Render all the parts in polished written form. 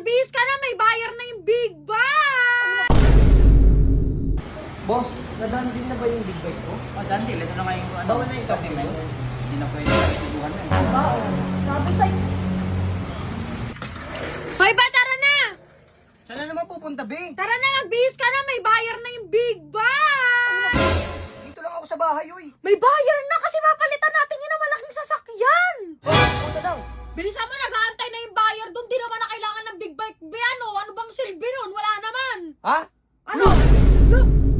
magbihis ka na, may bayar na yung big bag! Boss, nadaan din na ba yung big bike ko? Dandil, ito na nga yung ano. Bawal na yung taxi, boss? Hindi na pwede, nalitubuhan na eh. Oo, sabi sa'yo. Hoy ba, tara na! Saan na naman pupunta, be? Tara na, magbihis ka na, may bayar na yung big bag! Dito lang ako sa bahay, oy. May bayar na kasi mapalitan natin yun ang malaking sasakyan! Oh, punta daw. Bilisan mo, nag-aantay na yung bayar doon. Di naman na kailangan ng big bike. Ano bang silbi nun? Wala naman. Ha? Ano?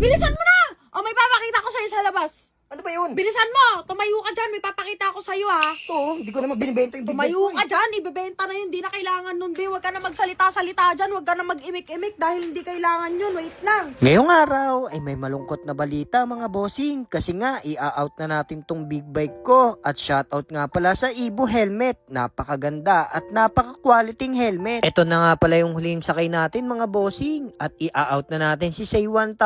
Bilisan mo na! O, may papakita ko sa'yo sa labas. Ano ba yun? Bilisan mo! Tumayo ka dyan, may papakita ko sa'yo ha. Ito, hindi ko naman binibenta yung big bike Tumayo ko, ka eh. dyan, ibebenta na yun. Di na kailangan nun, be. Huwag ka na magsalita-salita dyan. Huwag ka na mag-imik-imik dahil hindi kailangan yun. Wait lang. Ngayong araw ay may malungkot na balita mga bossing kasi nga i-out na natin tong big bike ko at shoutout nga pala sa Ibo Helmet. Napakaganda at napaka-quality helmet. Ito na nga pala yung huling sakay natin mga bossing at i-out na natin si Say 1000.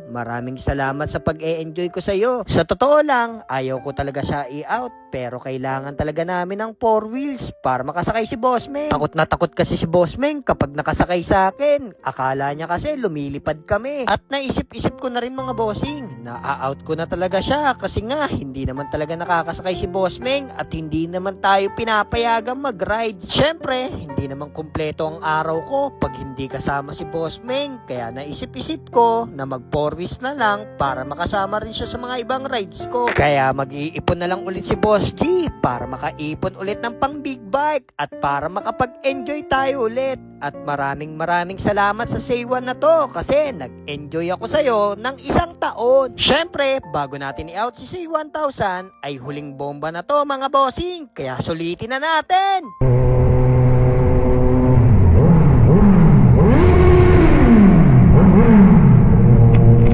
Maraming salamat sa pag-e-enjoy ko sa iyo. Sa totoo lang, ayaw ko talaga siya i-out pero kailangan talaga namin ng 4 wheels para makasakay si Bossmeng. Takot na takot kasi si Bossmeng kapag nakasakay sa akin. Akala niya kasi lumilipad kami. At naisip-isip ko na rin mga bossing, na-out ko na talaga siya kasi nga hindi naman talaga nakakasakay si Bossmeng at hindi naman tayo pinapayagang mag-ride. Syempre, hindi naman kumpleto ang araw ko pag hindi kasama si Bossmeng. Kaya naisip-isip ko na mag 4 wheels na lang para makasama rin siya sa mga ibang rides ko. Kaya mag-iipon na lang ulit si Boss G para makaipon ulit ng pang big bike at para makapag-enjoy tayo ulit. At maraming salamat sa Say One na to kasi nag-enjoy ako sa'yo ng 1 taon. Syempre, bago natin i-out si Say 1000 ay huling bomba na to mga bossing. Kaya sulitin na natin!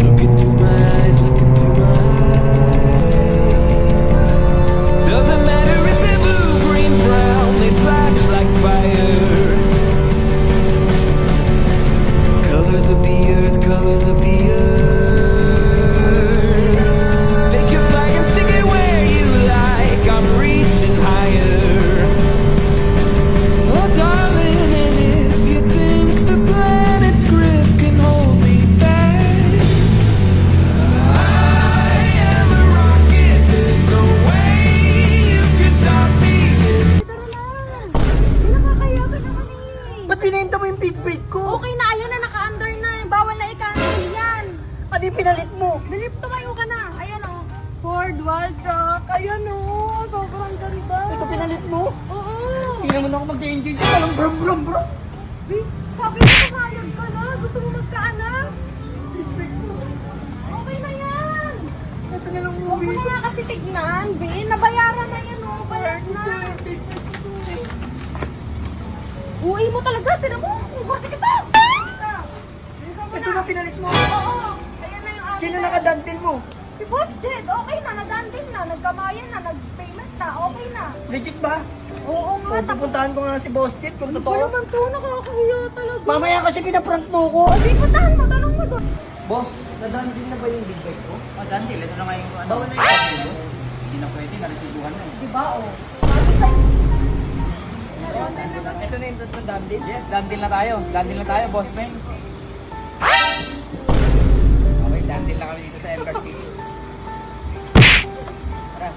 Look into my eyes, look into my eyes. Doesn't matter if they're blue, green, brown, they flash like fire. Colors of the earth, colors of the earth. Take your flag and stick it where you like. I'm reaching higher. Oh, darling, and if you think the planet's grip can hold me back, I am a rocket. There's no way you can stop me. Tara na. Hindi nakakaya ka naman eh. Ba't binenta mo yung big bike ko? Okay na, ayan na, naka-under na. Bawal na i-cancel yan. Ano yung pinalit mo? Bilip, tumayo ka na. Ayan o. Ford wall truck. Ayan o. Sobrang ganda. Ito pinalit mo? Oo. Hindi naman ako mag-enjoy dyan. Walang brum brum brum. Wait, sabi mo nakayag ka na. Gusto mo magkaanak? Okay na yan. Ito na lang Huwag uwi mo ko. na nga kasi tignan, Bin. Nabayaran na yan o. Bayad na. Uwi mo talaga. Tinan mo. Kukurti kita. Bilisan mo Ito na. na pinalit mo. Oo. Ayan na yung akin. Sino nakadantil mo? Si Boss Jed, okay na, nag-andin na, nagkamayan na, nag-payment na, okay na. Legit ba? Oo nga, O, tapos pupuntahan ko nga si Boss Jet kung ano ba totoo. naman to, nakakahiya talaga. Mamaya kasi pinaprank mo ko. O, di puntahan mo, tanong mo doon. Boss, nadaan din na ba yung big bike ko? Dandil, ito na nga yung ano. Bawal na yung taxi, boss? Hindi na pwede, nalitubuhan na eh. Di ba, o? Sabi sa'yo. Ito na yung dandil. Yes, dandil na tayo. Dandil na tayo, boss Meng. Okay, dandil na kami dito sa Elbert PH.